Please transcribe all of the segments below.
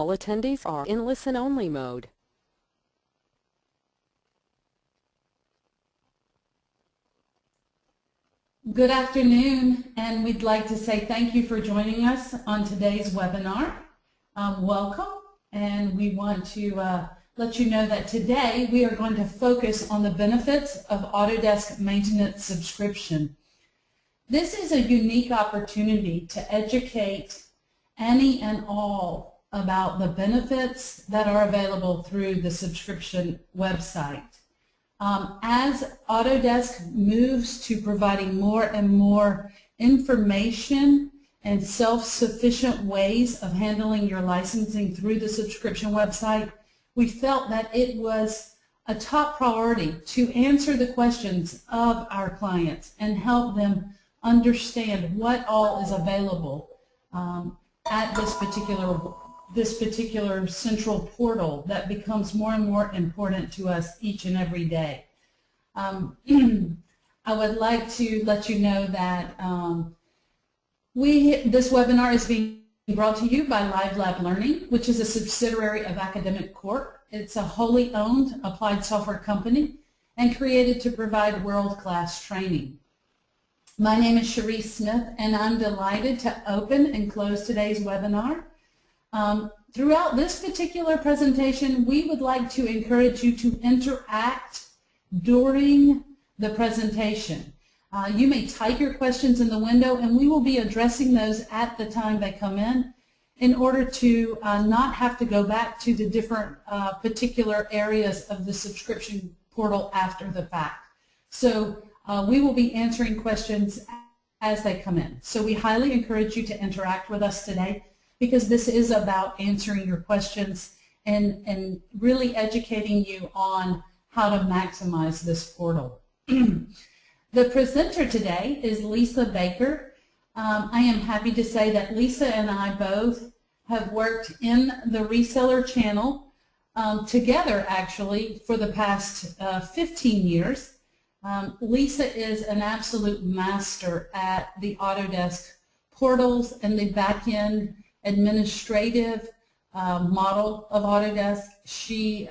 All attendees are in listen-only mode. Good afternoon, and we'd like to say thank you for joining us on today's webinar. Welcome, and we want to let you know that today we are going to focus on the benefits of Autodesk Maintenance Subscription. This is a unique opportunity to educate any and all about the benefits that are available through the subscription website. As Autodesk moves to providing more and more information and self-sufficient ways of handling your licensing through the subscription website, we felt that it was a top priority to answer the questions of our clients and help them understand what all is available at this particular central portal that becomes more and more important to us each and every day. I would like to let you know that this webinar is being brought to you by Live Lab Learning, which is a subsidiary of Academic Corp. It's a wholly owned applied software company and created to provide world-class training. My name is Cherise Smith, and I'm delighted to open and close today's webinar. Throughout this particular presentation, we would like to encourage you to interact during the presentation. You may type your questions in the window, and we will be addressing those at the time they come in order to not have to go back to the different particular areas of the subscription portal after the fact. So we will be answering questions as they come in. So we highly encourage you to interact with us today, because this is about answering your questions and really educating you on how to maximize this portal. The presenter today is Lisa Baker. I am happy to say that Lisa and I both have worked in the reseller channel together actually for the past 15 years. Lisa is an absolute master at the Autodesk portals and the back-end administrative model of Autodesk. She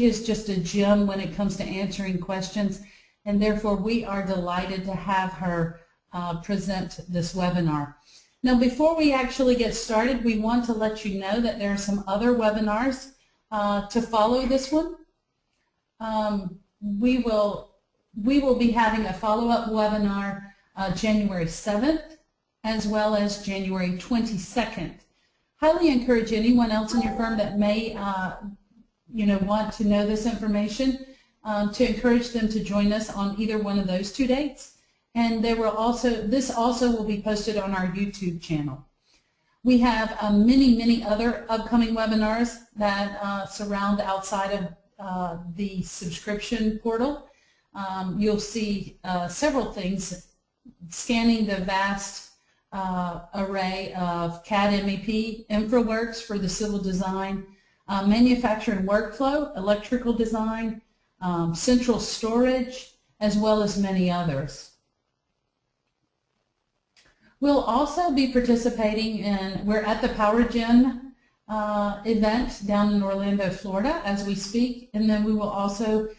is just a gem when it comes to answering questions, and therefore we are delighted to have her present this webinar. Now, before we actually get started, we want to let you know that there are some other webinars to follow this one. We will be having a follow-up webinar January 7th, as well as January 22nd. Highly encourage anyone else in your firm that may want to know this information to encourage them to join us on either one of those two dates. And this also will be posted on our YouTube channel. We have many other upcoming webinars that surround outside of the subscription portal. You'll see several things: scanning the vast array of CAD MEP, InfraWorks for the civil design, manufacturing workflow, electrical design, central storage, as well as many others. We'll also be participating we're at the PowerGen event down in Orlando, Florida as we speak, and then we will also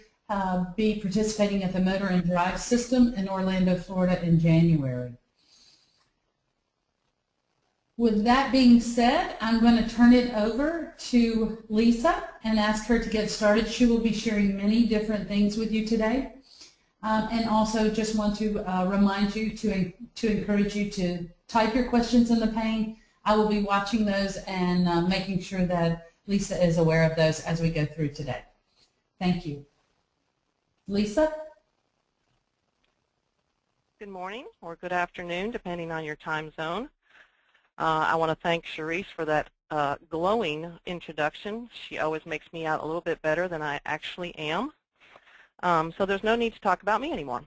be participating at the Motor and Drive System in Orlando, Florida in January. With that being said, I'm going to turn it over to Lisa and ask her to get started. She will be sharing many different things with you today. And also just want to remind you to encourage you to type your questions in the pane. I will be watching those and making sure that Lisa is aware of those as we go through today. Thank you. Lisa? Good morning or good afternoon, depending on your time zone. I want to thank Cherise for that glowing introduction. She always makes me out a little bit better than I actually am. So there's no need to talk about me anymore.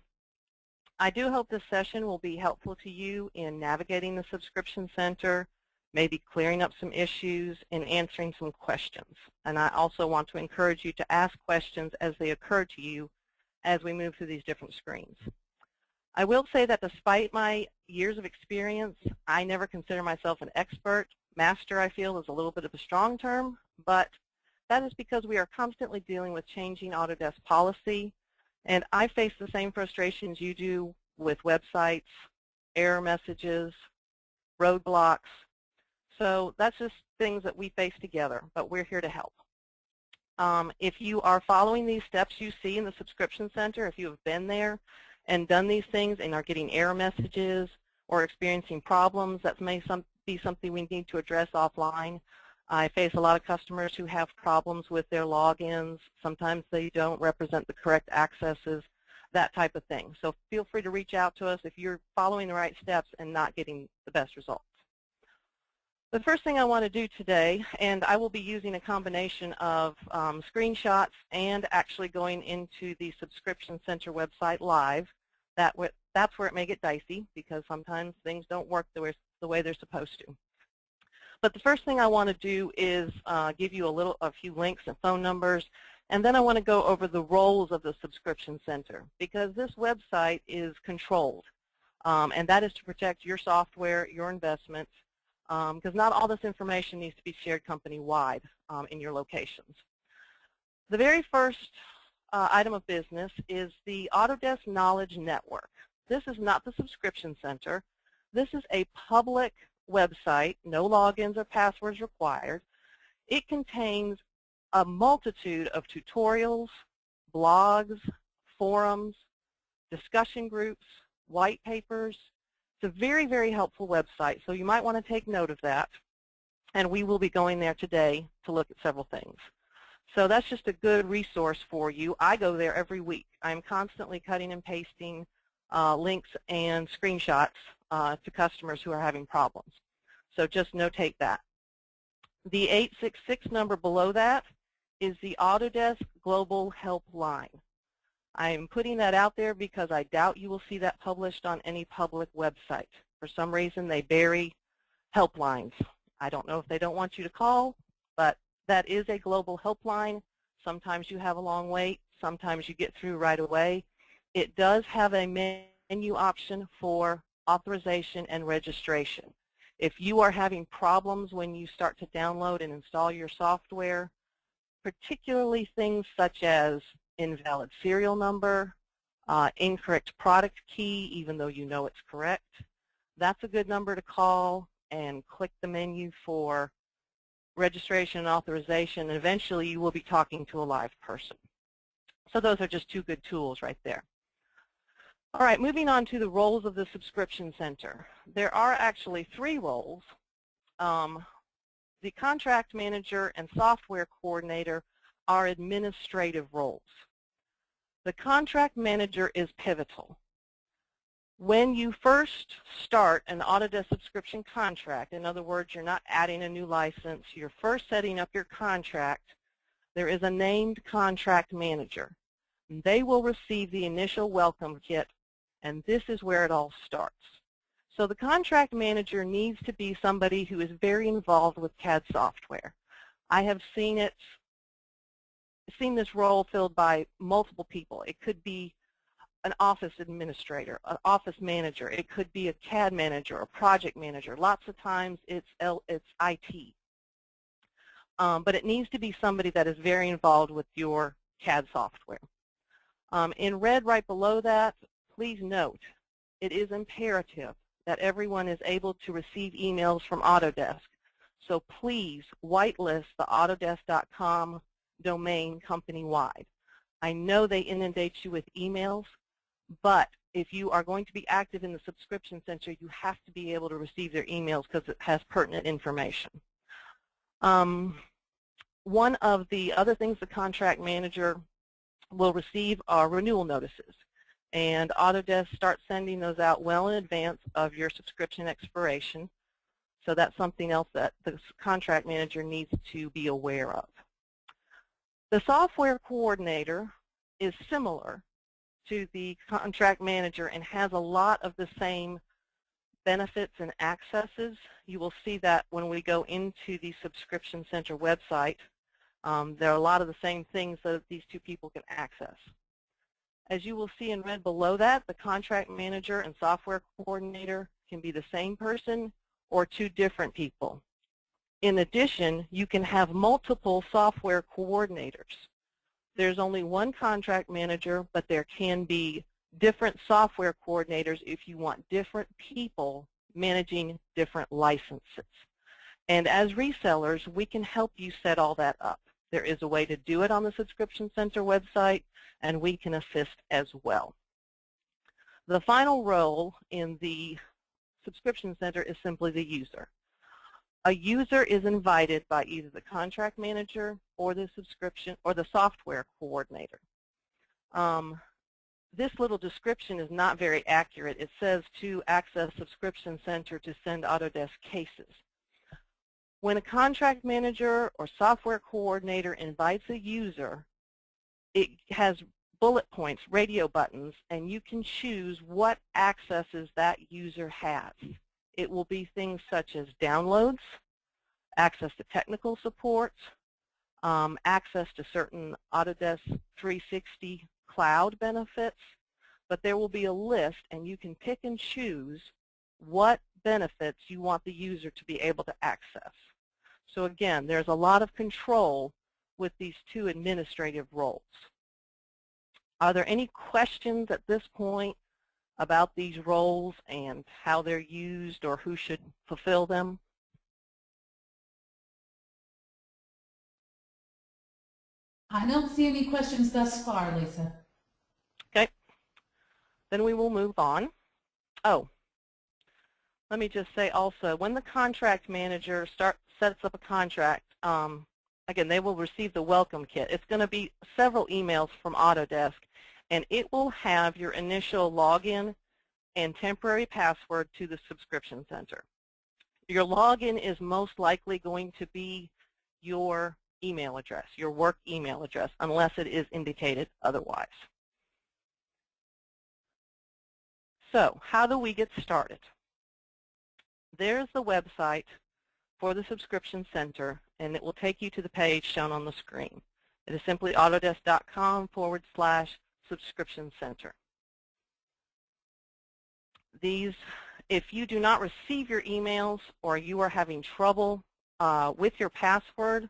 I do hope this session will be helpful to you in navigating the Subscription Center, maybe clearing up some issues and answering some questions. And I also want to encourage you to ask questions as they occur to you as we move through these different screens. I will say that despite my years of experience, I never consider myself an expert Master, I feel, is a little bit of a strong term, but that is because we are constantly dealing with changing Autodesk policy, and I face the same frustrations you do with websites, error messages, roadblocks. So that's just things that we face together, but we're here to help. If you are following these steps you see in the Subscription Center, if you have been there and done these things and are getting error messages or experiencing problems, that may be something we need to address offline. I face a lot of customers who have problems with their logins. Sometimes they don't represent the correct accesses, that type of thing. So feel free to reach out to us if you're following the right steps and not getting the best results. The first thing I want to do today, and I will be using a combination of screenshots and actually going into the Subscription Center website live. That's where it may get dicey because sometimes things don't work the way they're supposed to. But the first thing I want to do is give you a few links and phone numbers, and then I want to go over the roles of the Subscription Center because this website is controlled, and that is to protect your software, your investments, because not all this information needs to be shared company-wide in your locations. The very first item of business is the Autodesk Knowledge Network. This is not the Subscription Center. This is a public website, no logins or passwords required. It contains a multitude of tutorials, blogs, forums, discussion groups, white papers. It's a very, very helpful website, so you might want to take note of that. And we will be going there today to look at several things. So that's just a good resource for you. I go there every week. I'm constantly cutting and pasting links and screenshots to customers who are having problems. So just notate that. The 866 number below that is the Autodesk Global Helpline. I'm putting that out there because I doubt you will see that published on any public website. For some reason, they bury helplines. I don't know if they don't want you to call, but that is a global helpline. Sometimes you have a long wait. Sometimes you get through right away. It does have a menu option for authorization and registration. If you are having problems when you start to download and install your software, particularly things such as invalid serial number, incorrect product key, even though you know it's correct, that's a good number to call and click the menu for registration and authorization, and eventually you will be talking to a live person. So those are just two good tools right there. All right, moving on to the roles of the Subscription Center. There are actually 3 roles. The Contract Manager and Software Coordinator are administrative roles. The Contract Manager is pivotal. When you first start an Autodesk subscription contract, in other words, you're not adding a new license, you're first setting up your contract, there is a named Contract Manager. They will receive the initial welcome kit, and this is where it all starts. So the Contract Manager needs to be somebody who is very involved with CAD software. I have seen this role filled by multiple people. It could be an office administrator, an office manager. It could be a CAD manager, a project manager. Lots of times it's IT. But it needs to be somebody that is very involved with your CAD software. In red right below that, please note, it is imperative that everyone is able to receive emails from Autodesk. So please whitelist the Autodesk.com domain company-wide. I know they inundate you with emails, but if you are going to be active in the Subscription Center, you have to be able to receive their emails because it has pertinent information. One of the other things the Contract Manager will receive are renewal notices. And Autodesk starts sending those out well in advance of your subscription expiration. So that's something else that the Contract Manager needs to be aware of. The Software Coordinator is similar to the Contract Manager and has a lot of the same benefits and accesses. You will see that when we go into the Subscription Center website. There are a lot of the same things that these two people can access. As you will see in red below that, the Contract Manager and Software Coordinator can be the same person or 2 different people. In addition, you can have multiple software coordinators. There's only one contract manager, but there can be different software coordinators if you want different people managing different licenses. And as resellers, we can help you set all that up. There is a way to do it on the Subscription Center website, and we can assist as well. The final role in the Subscription Center is simply the user. A user is invited by either the contract manager or the subscription or the software coordinator. This little description is not very accurate. It says to access Subscription Center to send Autodesk cases. When a contract manager or software coordinator invites a user, it has bullet points, radio buttons, and you can choose what accesses that user has. It will be things such as downloads, access to technical support, access to certain Autodesk 360 cloud benefits, but there will be a list and you can pick and choose what benefits you want the user to be able to access. So again, there's a lot of control with these two administrative roles. Are there any questions at this point about these roles and how they're used or who should fulfill them? I don't see any questions thus far, Lisa. Okay. Then we will move on. Oh, let me just say also, when the contract manager sets up a contract, again, they will receive the welcome kit. It's going to be several emails from Autodesk, and it will have your initial login and temporary password to the Subscription Center. Your login is most likely going to be your email address, your work email address, unless it is indicated otherwise. So how do we get started? There's the website for the Subscription Center, and it will take you to the page shown on the screen. It is simply autodesk.com/subscription center. If you do not receive your emails or you are having trouble with your password,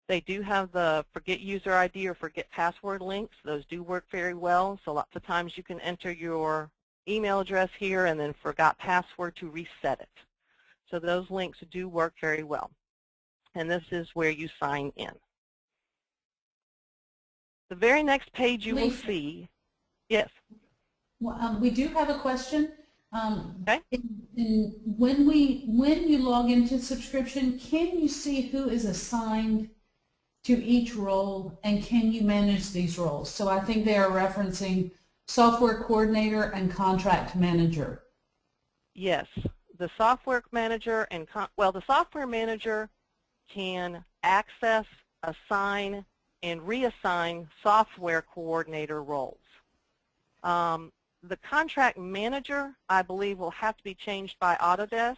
they do have the forget user ID or forget password links. Those do work very well. So lots of times you can enter your email address here and then forgot password to reset it. So those links do work very well. And this is where you sign in. The very next page you will see, yes? Well, we do have a question. Okay. When you log into subscription, can you see who is assigned to each role, and can you manage these roles? So I think they are referencing software coordinator and contract manager. Yes, the software manager and the software manager can access, assign, and reassign software coordinator roles. The contract manager, I believe, will have to be changed by Autodesk.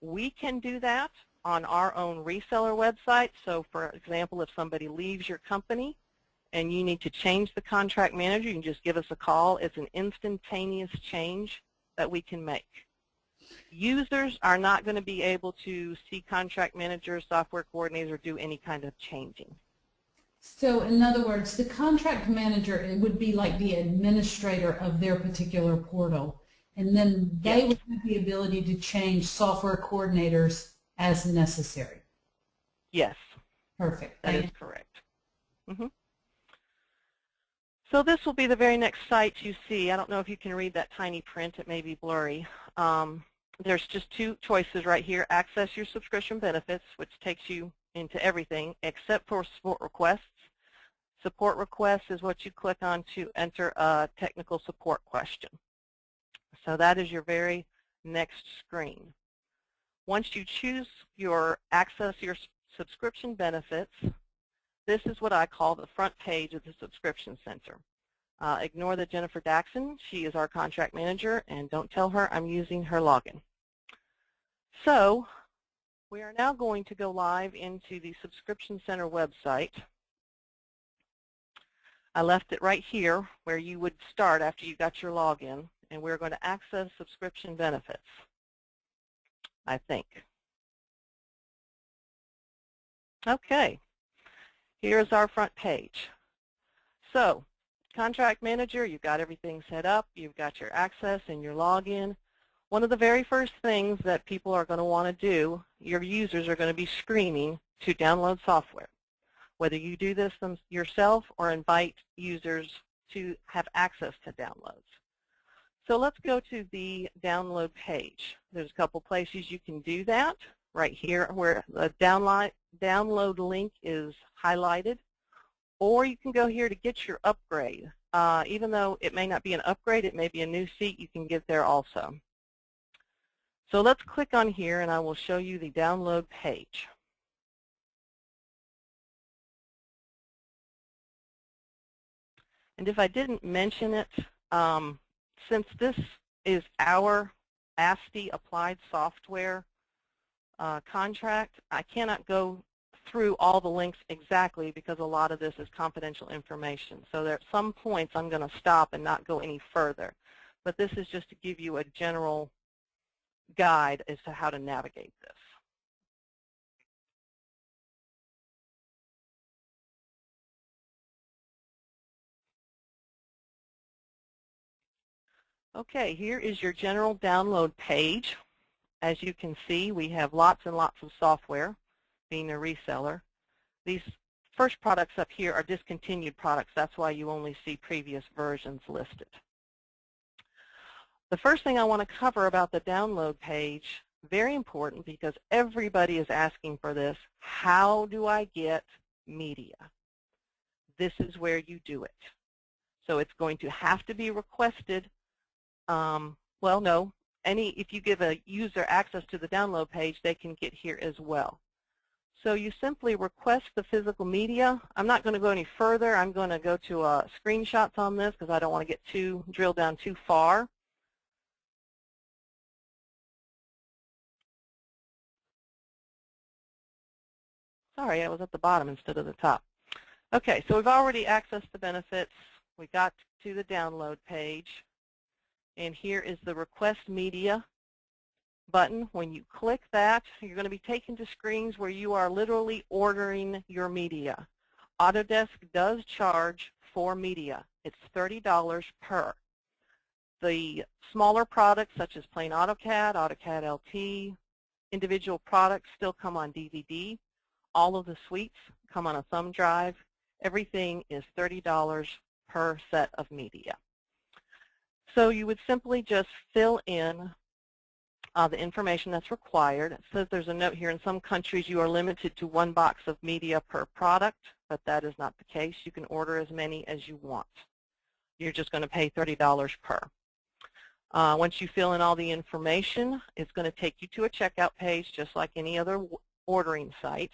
We can do that on our own reseller website. So for example, if somebody leaves your company and you need to change the contract manager, you can just give us a call. It's an instantaneous change that we can make. Users are not going to be able to see contract managers, software coordinators, or do any kind of changing. So in other words, the contract manager, it would be like the administrator of their particular portal, and then they would have the ability to change software coordinators as necessary. Yes. Perfect. That is correct. So this will be the very next site you see. I don't know if you can read that tiny print. It may be blurry. There's just two choices right here. Access your subscription benefits, which takes you into everything except for support requests. Support requests is what you click on to enter a technical support question. So that is your very next screen. Once you choose your access your subscription benefits, this is what I call the front page of the Subscription Center. Ignore the Jennifer Daxon. She is our contract manager, and don't tell her I'm using her login. So we are now going to go live into the Subscription Center website. I left it right here where you would start after you got your login, and we're going to access subscription benefits, I think. Okay, here's our front page. So, Contract Manager, you've got everything set up, you've got your access and your login. One of the very first things that people are going to want to do, your users are going to be screaming to download software. Whether you do this yourself or invite users to have access to downloads. So let's go to the download page. There's a couple places you can do that. Right here where the download link is highlighted. Or you can go here to get your upgrade. Even though it may not be an upgrade, it may be a new seat, you can get there also. So let's click on here and I will show you the download page. And if I didn't mention it, since this is our ASTI applied software contract, I cannot go through all the links exactly because a lot of this is confidential information. So there are some points I'm going to stop and not go any further. But this is just to give you a general guide as to how to navigate this. Okay, here is your general download page. As you can see, we have lots and lots of software, being a reseller. These first products up here are discontinued products. That's why you only see previous versions listed. The first thing I want to cover about the download page, very important because everybody is asking for this, how do I get media? This is where you do it. So it's going to have to be requested. Well, no. If you give a user access to the download page, they can get here as well. So you simply request the physical media. I'm not going to go any further. I'm going to go to screenshots on this because I don't want to get drilled down too far. Sorry, I was at the bottom instead of the top. Okay, so we've already accessed the benefits. We got to the download page. And here is the Request Media button. When you click that, you're going to be taken to screens where you are literally ordering your media. Autodesk does charge for media. It's $30 per. The smaller products such as plain AutoCAD, AutoCAD LT, individual products still come on DVD. All of the suites come on a thumb drive. Everything is $30 per set of media. So you would simply just fill in the information that's required. It says there's a note here, in some countries you are limited to 1 box of media per product, but that is not the case. You can order as many as you want. You're just going to pay $30 per. Once you fill in all the information, it's going to take you to a checkout page just like any other ordering site.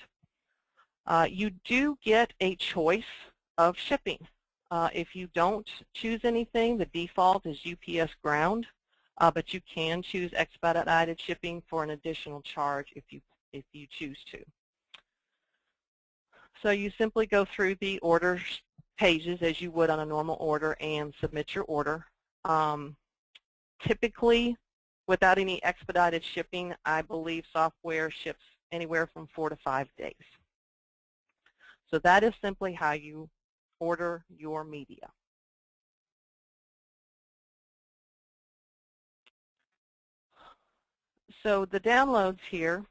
You do get a choice of shipping. If you don't choose anything, the default is UPS ground, but you can choose expedited shipping for an additional charge if you choose to. So you simply go through the order pages as you would on a normal order and submit your order. Typically, without any expedited shipping, I believe software ships anywhere from 4 to 5 days. So that is simply how you order your media. So the downloads here,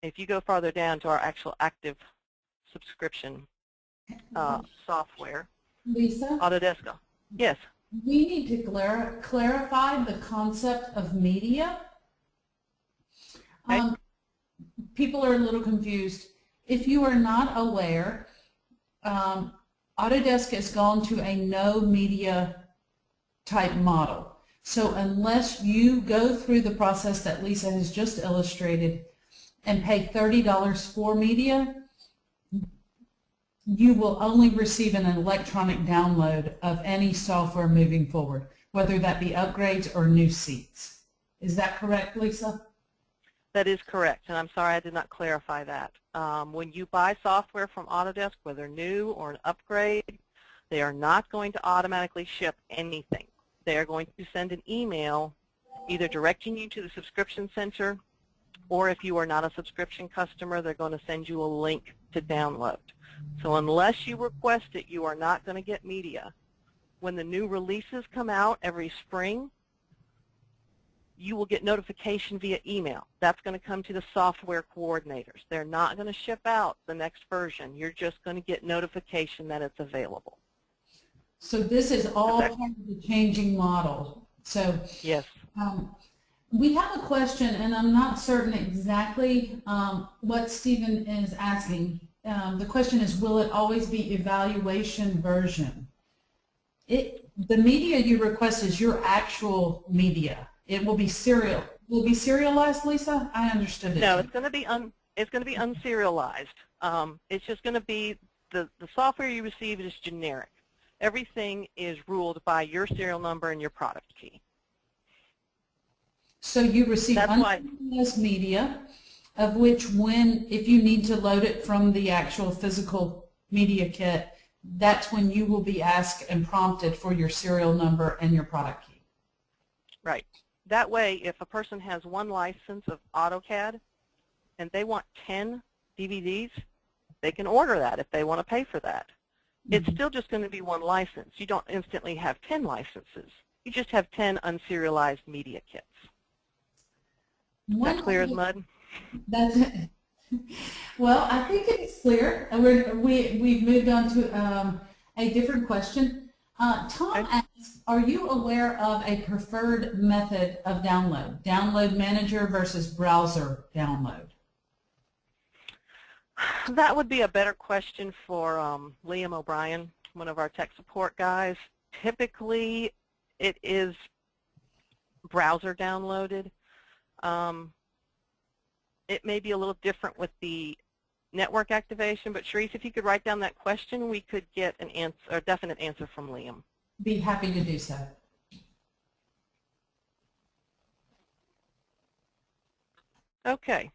if you go farther down to our actual active subscription software, Lisa? Autodesk. Yes. We need to clarify the concept of media. Okay. People are a little confused. If you are not aware, Autodesk has gone to a no media type model. So unless you go through the process that Lisa has just illustrated and pay $30 for media, you will only receive an electronic download of any software moving forward, whether that be upgrades or new seats. Is that correct, Lisa? That is correct, and I'm sorry I did not clarify that. When you buy software from Autodesk, whether new or an upgrade, they are not going to automatically ship anything. They are going to send an email either directing you to the subscription center Or if you are not a subscription customer, they're going to send you a link to download. So unless you request it, you are not going to get media. When the new releases come out every spring, you will get notification via email. That's going to come to the software coordinators. They're not going to ship out the next version. You're just going to get notification that it's available. So this is all part of the changing model. So yes. We have a question, and I'm not certain exactly what Stephen is asking. The question is, will it always be evaluation version? The media you request is your actual media. It will be serial. Will it be serialized, Lisa? I understood it. No, it's going to be unserialized. It's just going to be the software you receive is generic. Everything is ruled by your serial number and your product key. So you receive unserialized media, of which if you need to load it from the actual physical media kit, that's when you will be asked and prompted for your serial number and your product key. Right. That way, if a person has one license of AutoCAD and they want 10 DVDs, they can order that if they want to pay for that. It's still just going to be one license. You don't instantly have 10 licenses. You just have 10 unserialized media kits. That's clear as mud? That's it. Well, I think it's clear. We've moved on to a different question. Tom asks, are you aware of a preferred method of download? Download manager versus browser download? That would be a better question for Liam O'Brien, one of our tech support guys. Typically, it is browser downloaded. It may be a little different with the network activation, but Sharice, if you could write down that question, we could get an answer, a definite answer from Liam. Be happy to do so. Okay.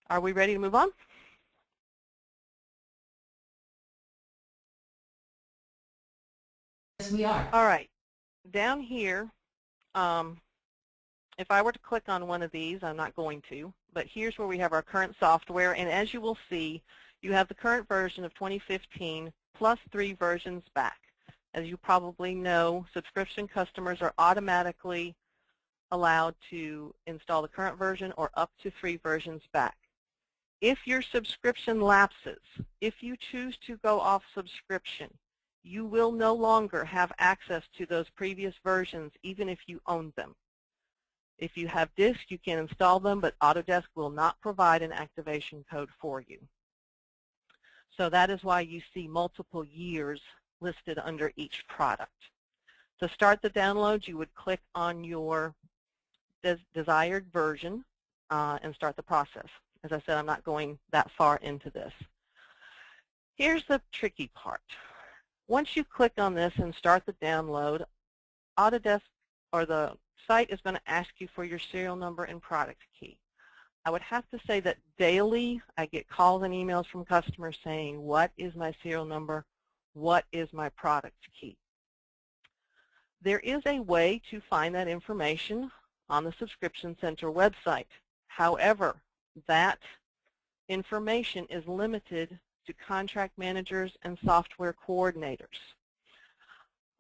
Are we ready to move on? Yes, we are. All right. Down here, if I were to click on one of these, I'm not going to, but here's where we have our current software, and as you will see, you have the current version of 2015 plus 3 versions back. As you probably know, subscription customers are automatically allowed to install the current version or up to 3 versions back. If your subscription lapses, if you choose to go off subscription, you will no longer have access to those previous versions even if you own them. If you have disks, you can install them, but Autodesk will not provide an activation code for you. So that is why you see multiple years listed under each product. To start the download, you would click on your desired version and start the process. As I said, I'm not going that far into this. Here's the tricky part. Once you click on this and start the download, Autodesk or the site is going to ask you for your serial number and product key. I would have to say that daily I get calls and emails from customers saying, what is my serial number? What is my product key? There is a way to find that information on the Subscription Center website. However, that information is limited to contract managers and software coordinators.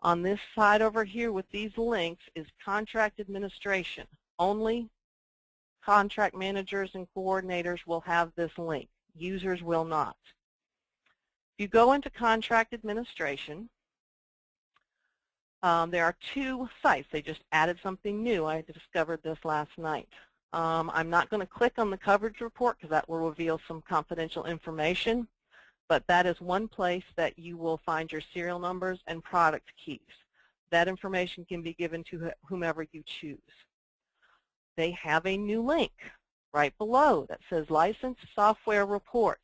On this side over here with these links is contract administration. Only contract managers and coordinators will have this link. Users will not. If you go into contract administration, there are 2 sites. They just added something new. I discovered this last night. I'm not going to click on the coverage report because that will reveal some confidential information, but that is one place that you will find your serial numbers and product keys. That information can be given to whomever you choose. They have a new link right below that says Licensed Software Report.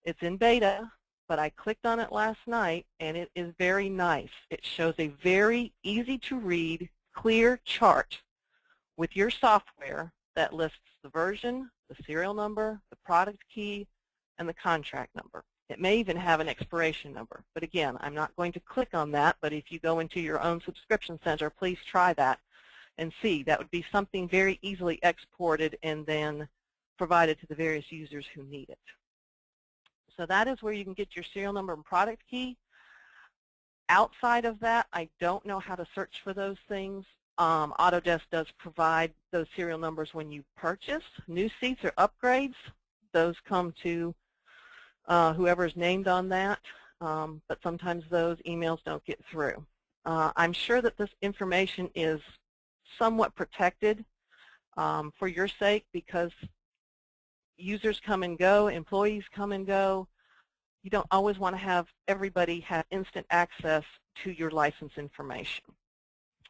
It's in beta, but I clicked on it last night, and it is very nice. It shows a very easy-to-read, clear chart with your software that lists the version, the serial number, the product key, and the contract number. It may even have an expiration number. But again, I'm not going to click on that, but if you go into your own subscription center, please try that. and see. That would be something very easily exported and then provided to the various users who need it. So that is where you can get your serial number and product key. Outside of that, I don't know how to search for those things. Autodesk does provide those serial numbers when you purchase. New seats or upgrades, those come to whoever is named on that, but sometimes those emails don't get through. I'm sure that this information is somewhat protected for your sake, because users come and go, employees come and go. You don't always want to have everybody have instant access to your license information.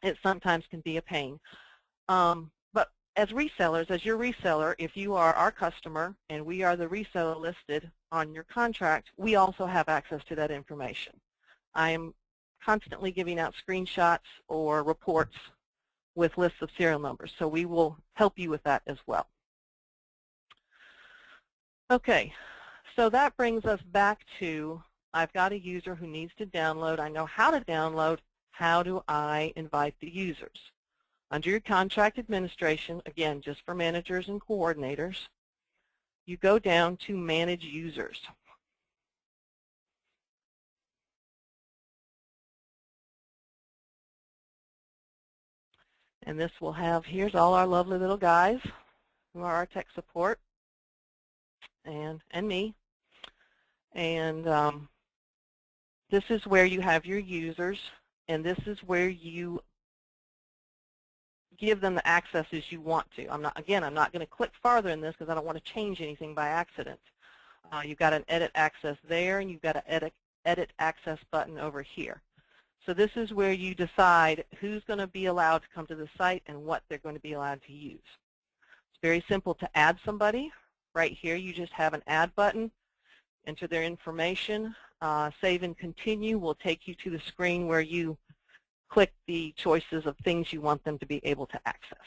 It sometimes can be a pain. But as resellers, as your reseller, if you are our customer and we are the reseller listed on your contract, we also have access to that information. I am constantly giving out screenshots or reports with lists of serial numbers, so we will help you with that as well. Okay, so that brings us back to, I've got a user who needs to download. I know how to download. How do I invite the users? Under your contract administration, again, just for managers and coordinators, you go down to Manage Users. And this will have, here's all our lovely little guys who are our tech support and me. And this is where you have your users, and this is where you give them the accesses you want to. I'm not going to click farther in this because I don't want to change anything by accident. You've got an edit access there, and you've got an edit access button over here. So this is where you decide who's going to be allowed to come to the site and what they're going to be allowed to use. It's very simple to add somebody. Right here you just have an add button, enter their information, save and continue will take you to the screen where you click the choices of things you want them to be able to access.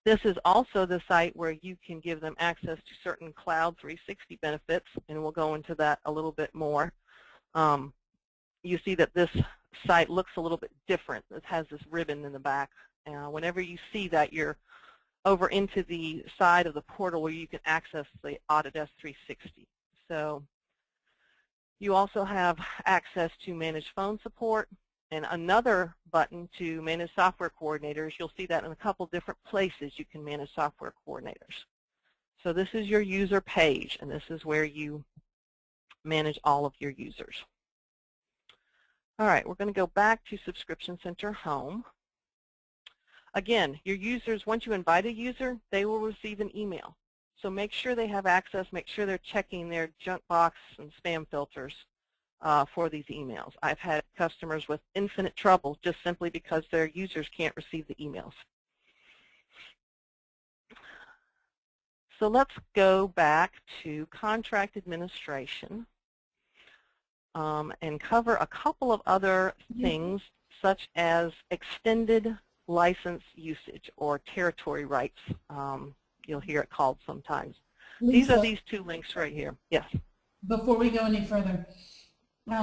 This is also the site where you can give them access to certain Cloud 360 benefits, and we'll go into that a little bit more. You see that this site looks a little bit different. It has this ribbon in the back. Whenever you see that, you're over into the side of the portal where you can access the Autodesk 360. So you also have access to manage phone support and another button to manage software coordinators. You'll see that in a couple different places you can manage software coordinators. So this is your user page, and this is where you manage all of your users. All right, we're going to go back to Subscription Center Home. Again, your users, once you invite a user, they will receive an email. So make sure they have access, make sure they're checking their junk box and spam filters for these emails. I've had customers with infinite trouble just simply because their users can't receive the emails. So let's go back to contract administration and cover a couple of other things, such as extended license usage or territory rights. You'll hear it called sometimes. Lisa, these are these two links right here. Yes. Before we go any further,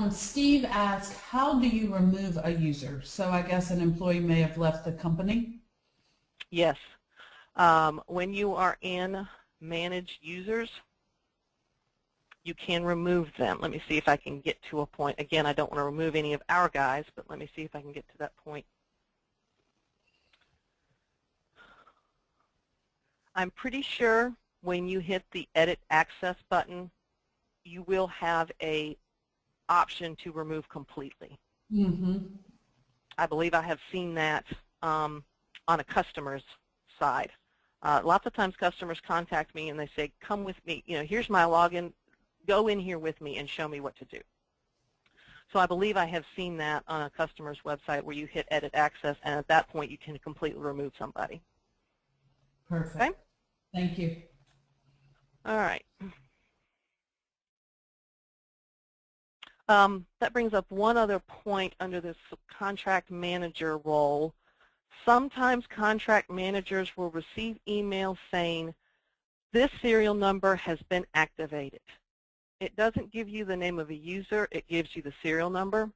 Steve asked, how do you remove a user? So I guess an employee may have left the company. Yes. When you are in Manage Users, you can remove them. Let me see if I can get to a point. Again, I don't want to remove any of our guys, but let me see if I can get to that point. I'm pretty sure when you hit the Edit Access button, you will have a option to remove completely. Mm-hmm. I believe I have seen that on a customer's side. Lots of times customers contact me and they say, come with me, here's my login, go in here with me and show me what to do. So I believe I have seen that on a customer's website where you hit Edit Access, and at that point you can completely remove somebody. Perfect. Okay? Thank you. All right. That brings up one other point under this contract manager role. Sometimes contract managers will receive emails saying, this serial number has been activated. It doesn't give you the name of a user, it gives you the serial number.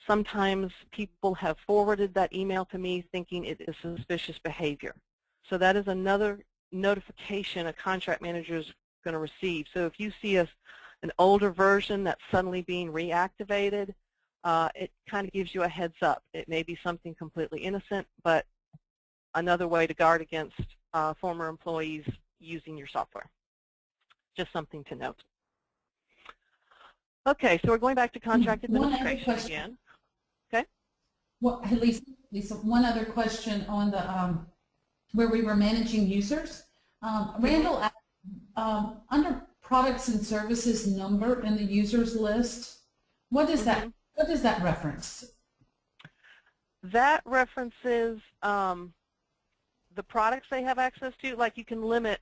sometimes people have forwarded that email to me thinking it is suspicious behavior. So that is another notification a contract manager is going to receive. So if you see an older version that's suddenly being reactivated, it kind of gives you a heads up. It may be something completely innocent, but another way to guard against former employees using your software. Just something to note. Okay, so we're going back to contract administration again. Okay. Well, Lisa, one other question on the where we were managing users. Randall, under products and services number in the users list, what is that? What does that reference? That references the products they have access to. Like, you can limit,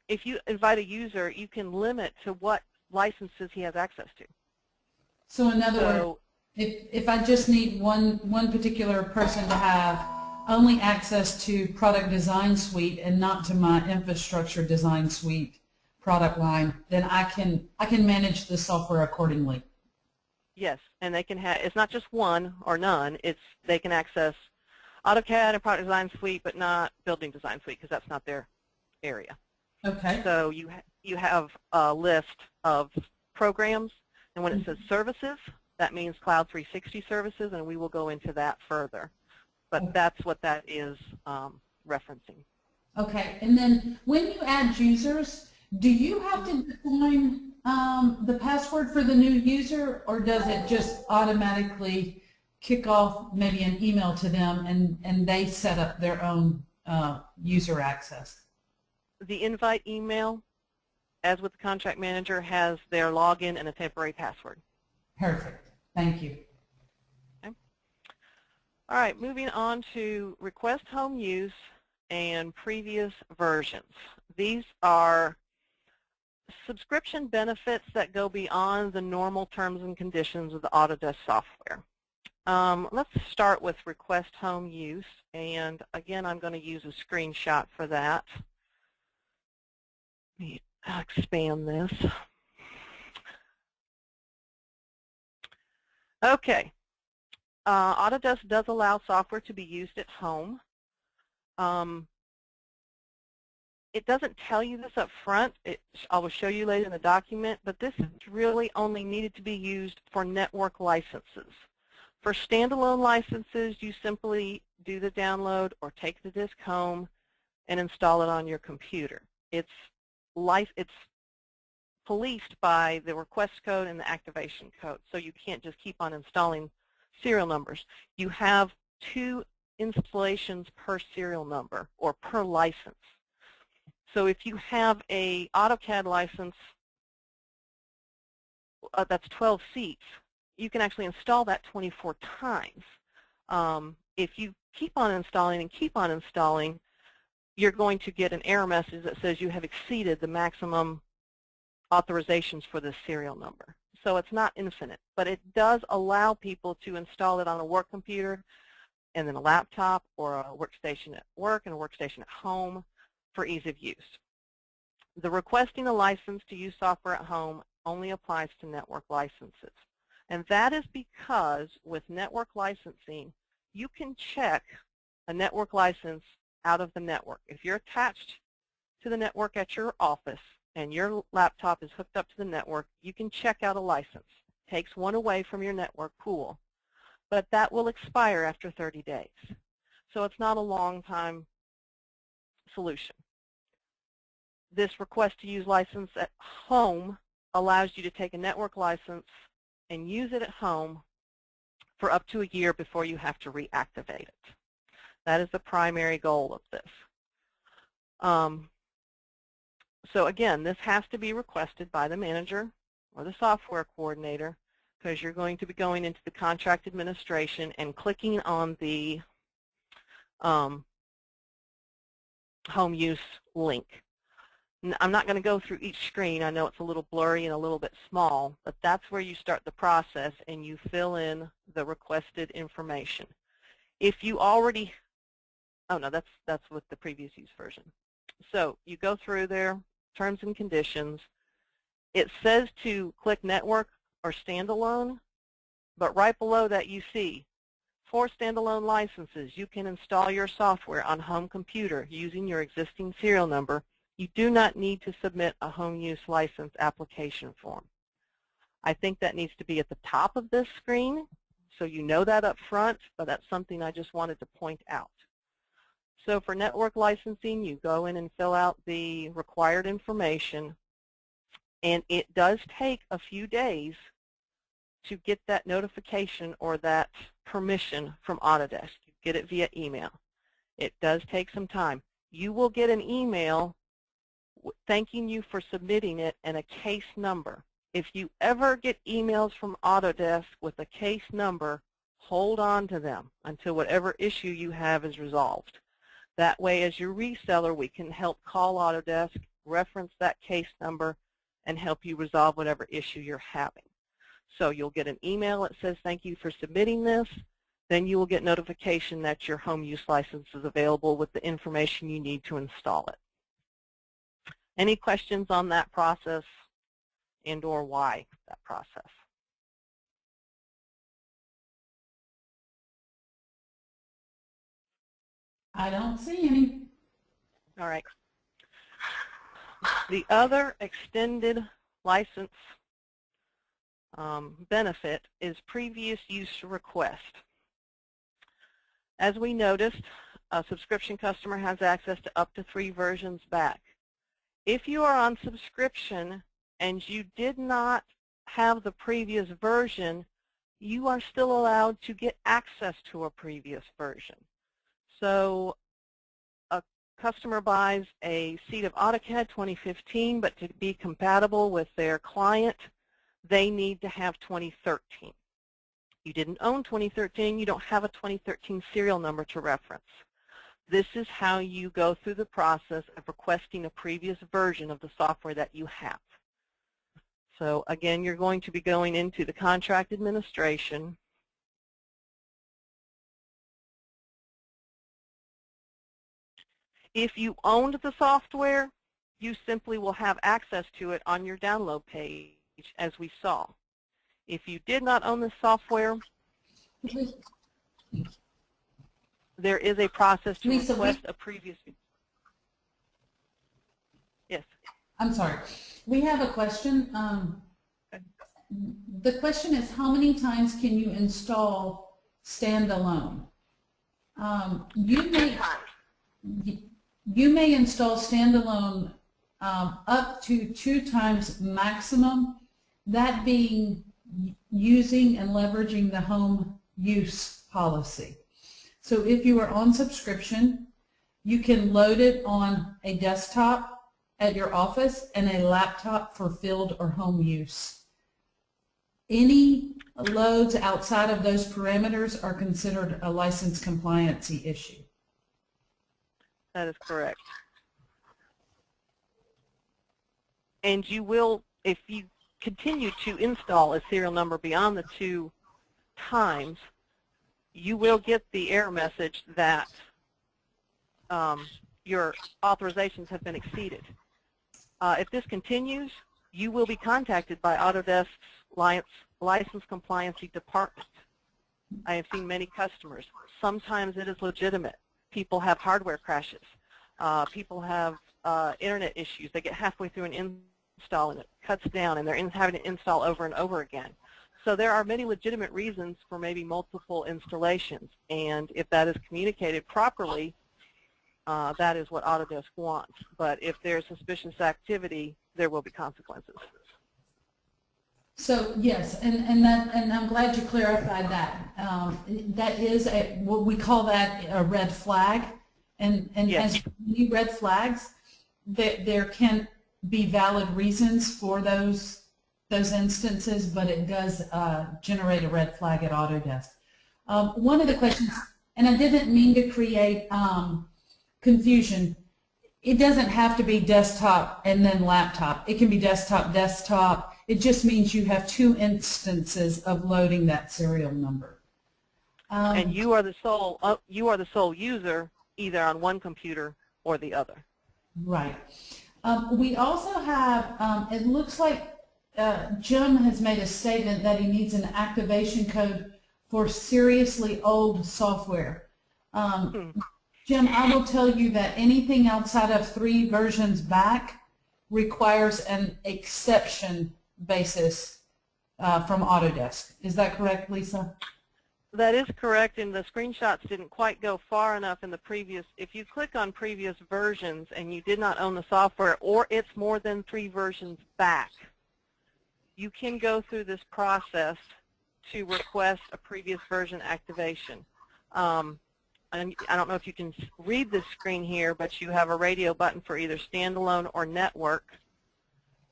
if you invite a user, you can limit to what licenses he has access to. So in other words, if I just need one particular person to have only access to product design suite and not to my infrastructure design suite product line, then I can manage the software accordingly. Yes, and they can have, it's not just one or none, it's they can access AutoCAD and product design suite, but not building design suite, because that's not their area. Okay. So you have a list of programs, and when it says services, that means Cloud 360 services, and we will go into that further. But that's what that is referencing. Okay, and then when you add users, do you have to define the password for the new user, or does it just automatically kick off maybe an email to them and they set up their own user access? The invite email, as with the contract manager, has their login and a temporary password. Perfect. Thank you. Okay. All right, moving on to request home use and previous versions. These are subscription benefits that go beyond the normal terms and conditions of the Autodesk software. Let's start with request home use, and again, I'm going to use a screenshot for that. Let me expand this. Okay. Autodesk does allow software to be used at home. It doesn't tell you this up front. I will show you later in the document, but this is really only needed to be used for network licenses. For standalone licenses, you simply do the download or take the disk home and install it on your computer. It's policed by the request code and the activation code, so you can't just keep on installing serial numbers. You have 2 installations per serial number or per license. So if you have a AutoCAD license that's 12 seats, you can actually install that 24 times. If you keep on installing and keep on installing, you're going to get an error message that says you have exceeded the maximum authorizations for this serial number. So it's not infinite, but it does allow people to install it on a work computer and then a laptop or a workstation at work and a workstation at home for ease of use. The requesting a license to use software at home only applies to network licenses. And that is because with network licensing, you can check a network license out of the network. If you're attached to the network at your office and your laptop is hooked up to the network, you can check out a license. It takes one away from your network pool, but that will expire after 30 days. So it's not a long time solution. This request to use license at home allows you to take a network license and use it at home for up to a year before you have to reactivate it. That is the primary goal of this. So again, this has to be requested by the manager or the software coordinator, because you're going to be going into the contract administration and clicking on the home use link. I'm not going to go through each screen. I know it's a little blurry and a little bit small, but that's where you start the process and you fill in the requested information. If you already, oh no, that's with the previous use version. So you go through there, terms and conditions. It says to click network or standalone. But right below that you see, for standalone licenses, you can install your software on home computer using your existing serial number. You do not need to submit a home use license application form. I think that needs to be at the top of this screen, so you know that up front, but that's something I just wanted to point out. So for network licensing, you go in and fill out the required information, and it does take a few days to get that notification or that permission from Autodesk. You get it via email. It does take some time. You will get an email thanking you for submitting it and a case number. If you ever get emails from Autodesk with a case number, hold on to them until whatever issue you have is resolved. That way, as your reseller, we can help call Autodesk, reference that case number, and help you resolve whatever issue you're having. So you'll get an email that says, thank you for submitting this. Then you will get notification that your home use license is available with the information you need to install it. Any questions on that process and or why that process? I don't see any. All right. The other extended license benefit is previous use request. As we noticed, a subscription customer has access to up to 3 versions back. If you are on subscription and you did not have the previous version, you are still allowed to get access to a previous version. So a customer buys a seat of AutoCAD 2015, but to be compatible with their client, they need to have 2013. You didn't own 2013, you don't have a 2013 serial number to reference. This is how you go through the process of requesting a previous version of the software that you have. So again, you're going to be going into the contract administration. If you owned the software, you simply will have access to it on your download page, as we saw. If you did not own the software, there is a process to request a previous. Yes. I'm sorry. We have a question. The question is, how many times can you install Standalone? You may install Standalone up to 2 times maximum, that being using and leveraging the home use policy. So if you are on subscription, you can load it on a desktop at your office and a laptop for field or home use. Any loads outside of those parameters are considered a license compliancy issue. That is correct. And you will, if you continue to install a serial number beyond the 2 times, you will get the error message that your authorizations have been exceeded. If this continues, you will be contacted by Autodesk's License Compliancy Department. I have seen many customers. Sometimes it is legitimate. People have hardware crashes. People have internet issues. They get halfway through an install and it cuts down and they're having to install over and over again. So there are many legitimate reasons for maybe multiple installations, and if that is communicated properly, that is what Autodesk wants. But if there's suspicious activity, there will be consequences. So yes, and I'm glad you clarified that. That is what we call that a red flag, and yes. As many red flags, there can be valid reasons for those instances, but it does generate a red flag at Autodesk. One of the questions, and I didn't mean to create confusion, it doesn't have to be desktop and then laptop. It can be desktop. It just means you have 2 instances of loading that serial number. And you are the sole user either on one computer or the other. Right. We also have, it looks like Jim has made a statement that he needs an activation code for seriously old software. Jim, I will tell you that anything outside of 3 versions back requires an exception basis from Autodesk. Is that correct, Lisa? That is correct, and the screenshots didn't quite go far enough in the previous. If you click on previous versions and you did not own the software, or it's more than 3 versions back, you can go through this process to request a previous version activation. And I don't know if you can read this screen here, but you have a radio button for either standalone or network.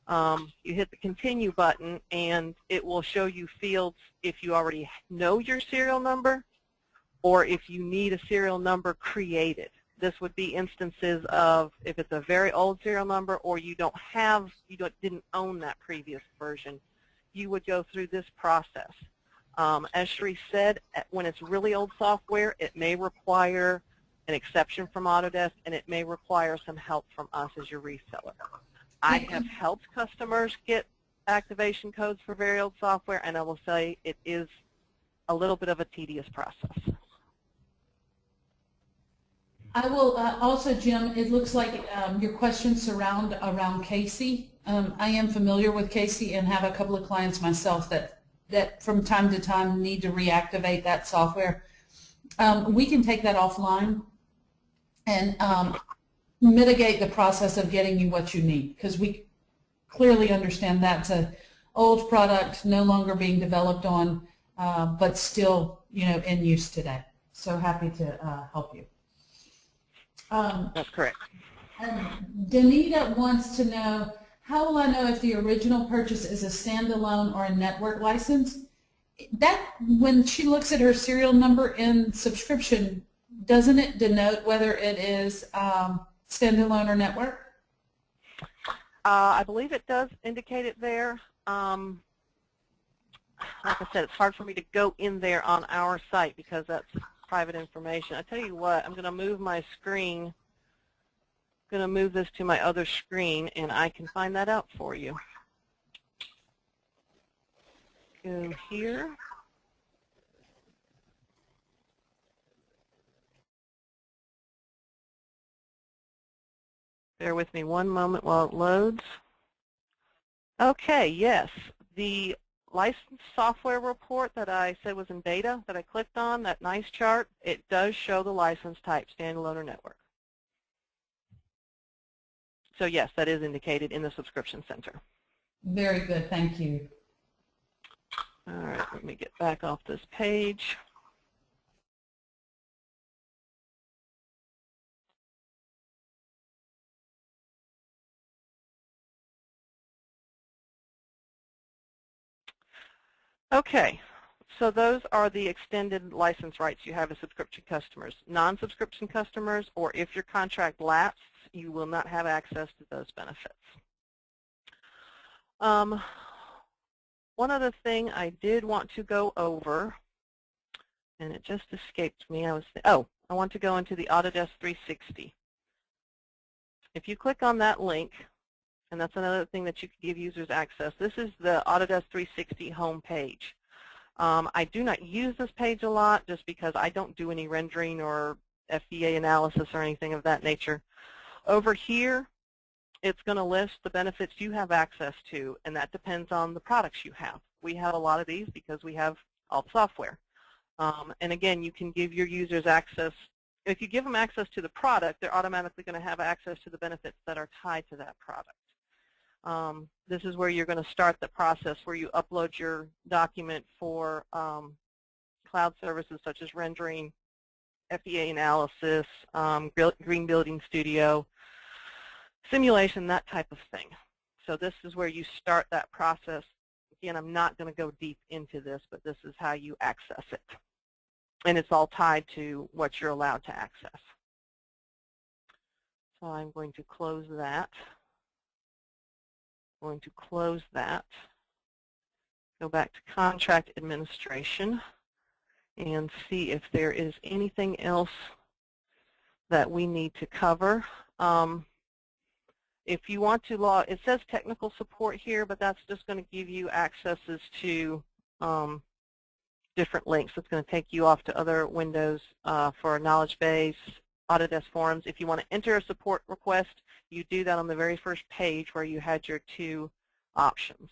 You hit the continue button and it will show you fields if you already know your serial number or if you need a serial number created. This would be instances of if it's a very old serial number or you didn't own that previous version, you would go through this process. As Cherise said, when it's really old software, it may require an exception from Autodesk and it may require some help from us as your reseller. I have helped customers get activation codes for very old software, and I will say it is a little bit of a tedious process. I will also, Jim, it looks like your questions surround around Casey. I am familiar with Casey and have a couple of clients myself that from time to time need to reactivate that software. We can take that offline and mitigate the process of getting you what you need, because we clearly understand that's an old product no longer being developed on, but still, in use today. So happy to help you. That's correct. Danita wants to know, how will I know if the original purchase is a standalone or a network license? That, when she looks at her serial number in subscription, doesn't it denote whether it is standalone or network? I believe it does indicate it there. Like I said, it's hard for me to go in there on our site because that's private information. I tell you what, I'm going to move my screen. I'm going to move this to my other screen, and I can find that out for you. Go here. Bear with me one moment while it loads. Okay, yes, the licensed software report that I said was in beta that I clicked on, that nice chart, it does show the license type, standalone or network. So yes, that is indicated in the subscription center. Very good, thank you. All right, let me get back off this page. Okay, so those are the extended license rights you have as subscription customers. Non-subscription customers, or if your contract lapses, you will not have access to those benefits. One other thing I did want to go over, and it just escaped me. I want to go into the Autodesk 360. If you click on that link, and that's another thing that you can give users access. This is the Autodesk 360 home page. I do not use this page a lot just because I don't do any rendering or FEA analysis or anything of that nature. Over here, it's going to list the benefits you have access to, and that depends on the products you have. We have a lot of these because we have all the software. And again, you can give your users access. If you give them access to the product, they're automatically going to have access to the benefits that are tied to that product. This is where you're going to start the process where you upload your document for cloud services such as rendering, FEA analysis, Green Building Studio, simulation, that type of thing. So this is where you start that process. Again, I'm not going to go deep into this, but this is how you access it. And it's all tied to what you're allowed to access. So I'm going to close that. Going to close that, go back to contract administration, and see if there is anything else that we need to cover. If you want to log, it says technical support here, but that's just going to give you accesses to different links. It's going to take you off to other windows for a knowledge base, Autodesk forums. If you want to enter a support request, you do that on the very first page where you had your two options.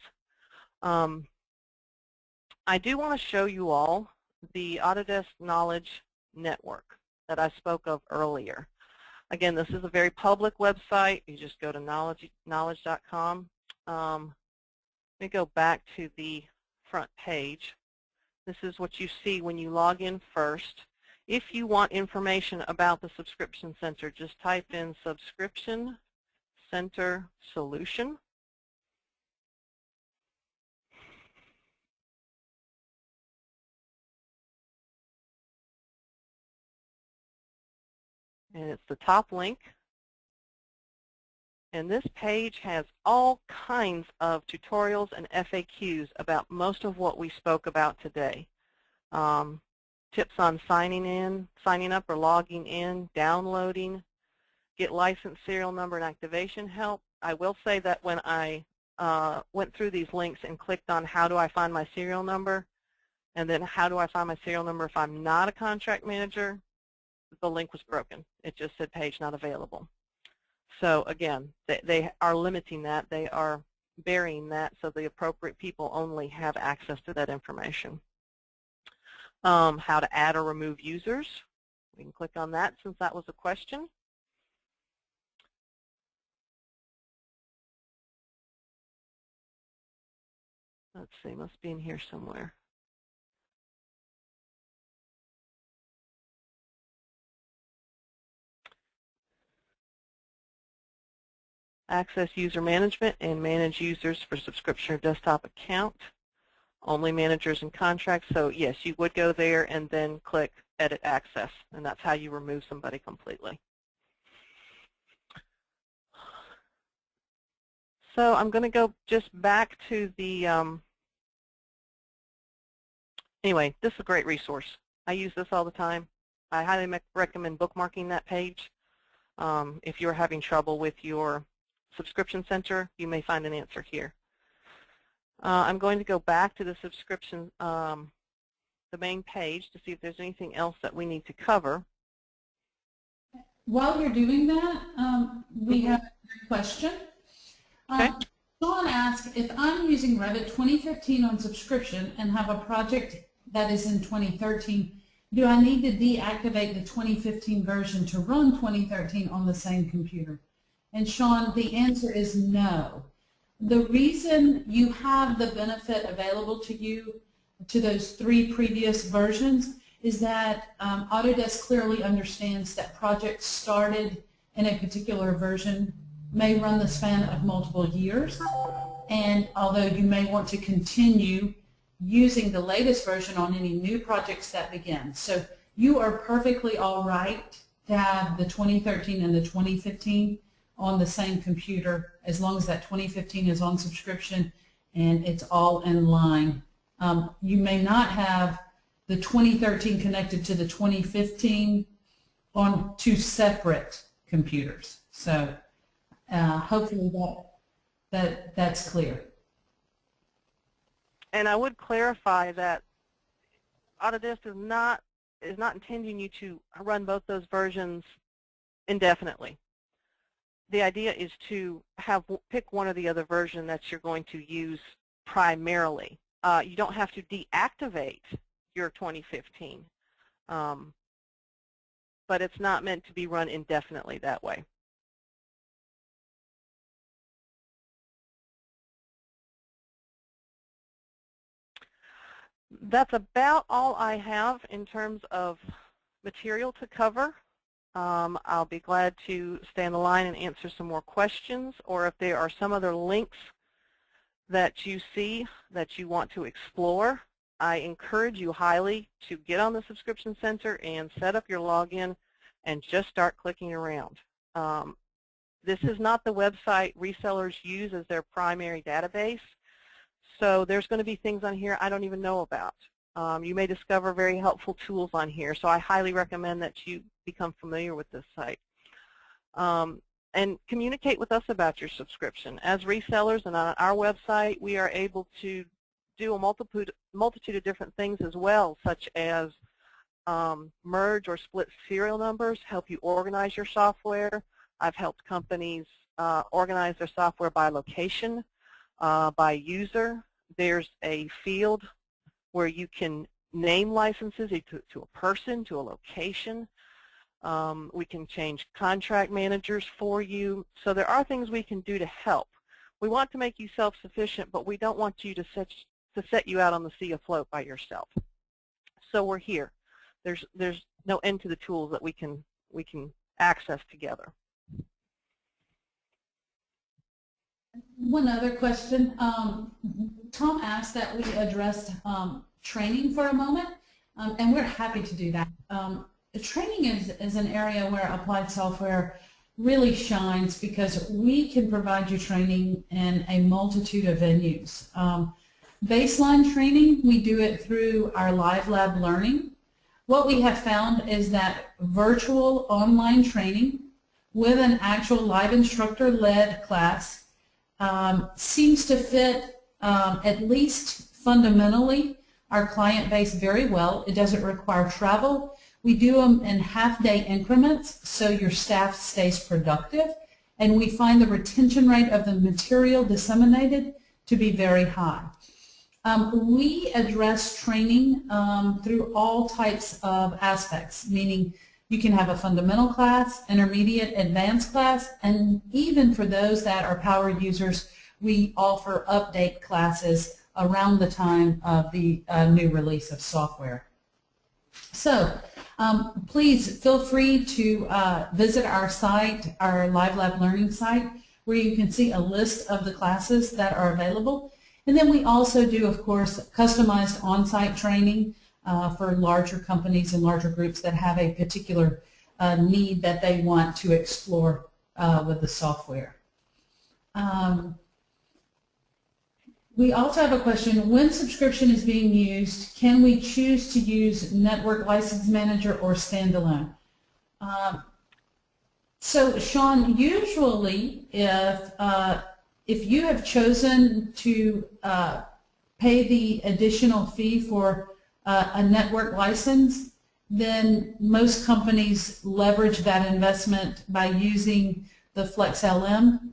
I do want to show you all the Autodesk Knowledge Network that I spoke of earlier. Again, this is a very public website. You just go to knowledge.com. Let me go back to the front page. This is what you see when you log in first. If you want information about the Subscription Center, just type in Subscription Center Solution. And it's the top link. And this page has all kinds of tutorials and FAQs about most of what we spoke about today. Tips on signing up or logging in, downloading, get license serial number and activation help. I will say that when I went through these links and clicked on how do I find my serial number, and then how do I find my serial number if I'm not a contract manager, the link was broken. It just said page not available. So again, they are limiting that. They are burying that so the appropriate people only have access to that information. How to add or remove users. We can click on that since that was a question. Let's see, must be in here somewhere. Access user management and manage users for subscription or desktop account. Only managers and contracts. So yes, you would go there and then click edit access, and that's how you remove somebody completely. So I'm going to go just back to the, anyway, this is a great resource. I use this all the time. I highly recommend bookmarking that page. If you're having trouble with your Subscription Center, you may find an answer here. I'm going to go back to the subscription, the main page, to see if there's anything else that we need to cover. While you're doing that, we have a question. Okay. Sean asked, if I'm using Revit 2015 on subscription and have a project that is in 2013, do I need to deactivate the 2015 version to run 2013 on the same computer? And Sean, the answer is no. The reason you have the benefit available to you to those 3 previous versions is that Autodesk clearly understands that projects started in a particular version may run the span of multiple years, and although you may want to continue using the latest version on any new projects that begin. So you are perfectly all right to have the 2013 and the 2015 on the same computer as long as that 2015 is on subscription and it's all in line. You may not have the 2013 connected to the 2015 on 2 separate computers. So hopefully that's clear. And I would clarify that Autodesk is not intending you to run both those versions indefinitely. The idea is to pick one or the other version that you're going to use primarily. You don't have to deactivate your 2015, but it's not meant to be run indefinitely that way. That's about all I have in terms of material to cover. I'll be glad to stay on the line and answer some more questions, or if there are some other links that you see that you want to explore, I encourage you highly to get on the Subscription Center and set up your login and just start clicking around. This is not the website resellers use as their primary database, so there's going to be things on here I don't even know about. You may discover very helpful tools on here, so I highly recommend that you become familiar with this site. and communicate with us about your subscription. As resellers and on our website, we are able to do a multitude of different things as well, such as merge or split serial numbers, help you organize your software. I've helped companies organize their software by location, by user. There's a field where you can name licenses to a person, to a location. We can change contract managers for you. So there are things we can do to help. We want to make you self-sufficient, but we don't want you to set you out on the sea afloat by yourself. So we're here. There's no end to the tools that we can access together. One other question. Tom asked that we address training for a moment, and we're happy to do that. Training is an area where applied software really shines because we can provide you training in a multitude of venues. Baseline training, we do it through our live lab learning. What we have found is that virtual online training with an actual live instructor-led class seems to fit, at least fundamentally, our client base very well. It doesn't require travel. We do them in half-day increments so your staff stays productive, and we find the retention rate of the material disseminated to be very high. We address training through all types of aspects, meaning you can have a fundamental class, intermediate, advanced class, and even for those that are power users, we offer update classes around the time of the new release of software. So please feel free to visit our site, our Live Lab Learning site, where you can see a list of the classes that are available. And then we also do, of course, customized on-site training for larger companies and larger groups that have a particular need that they want to explore with the software. We also have a question, when subscription is being used, can we choose to use Network License Manager or Standalone? So Sean, usually if you have chosen to pay the additional fee for a network license, then most companies leverage that investment by using the FlexLM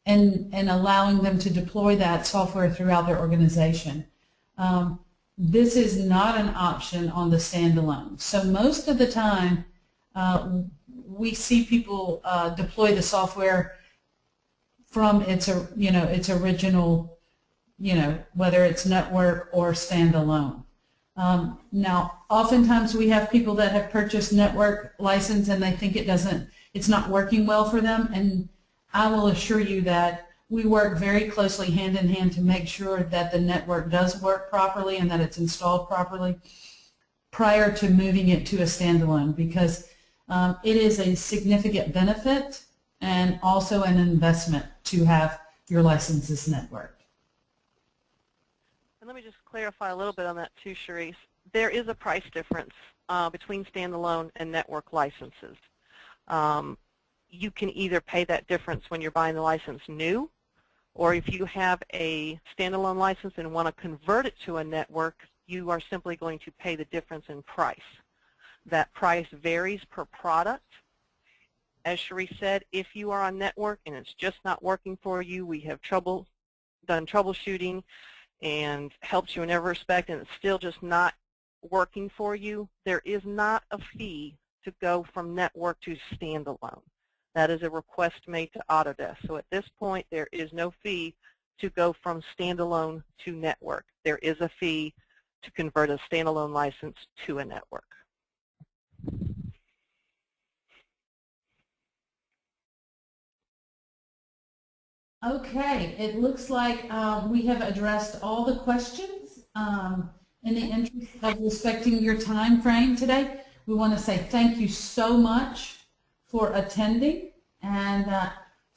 and allowing them to deploy that software throughout their organization. This is not an option on the standalone. So most of the time, we see people deploy the software from its original, whether it's network or standalone. Now, oftentimes we have people that have purchased network license and they think it's not working well for them, and I will assure you that we work very closely hand in hand to make sure that the network does work properly and that it's installed properly prior to moving it to a standalone, because it is a significant benefit and also an investment to have your licenses networked. And let me just clarify a little bit on that too, Cherise. There is a price difference between standalone and network licenses. You can either pay that difference when you're buying the license new, or if you have a standalone license and want to convert it to a network, you are simply going to pay the difference in price. That price varies per product. As Cherise said, if you are on network and it's just not working for you, we have done troubleshooting and helped you in every respect, and it's still just not working for you, there is not a fee to go from network to standalone. That is a request made to Autodesk. So at this point, there is no fee to go from standalone to network. There is a fee to convert a standalone license to a network. Okay, it looks like we have addressed all the questions. In the interest of respecting your time frame today, we want to say thank you so much for attending, and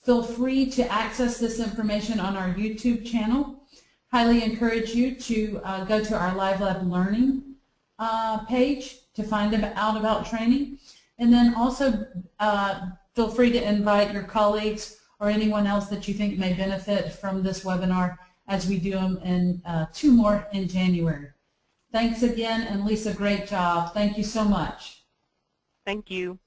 feel free to access this information on our YouTube channel. Highly encourage you to go to our Live Lab Learning page to find out about training, and then also feel free to invite your colleagues or anyone else that you think may benefit from this webinar as we do them in 2 more in January. Thanks again, and Lisa, great job. Thank you so much. Thank you.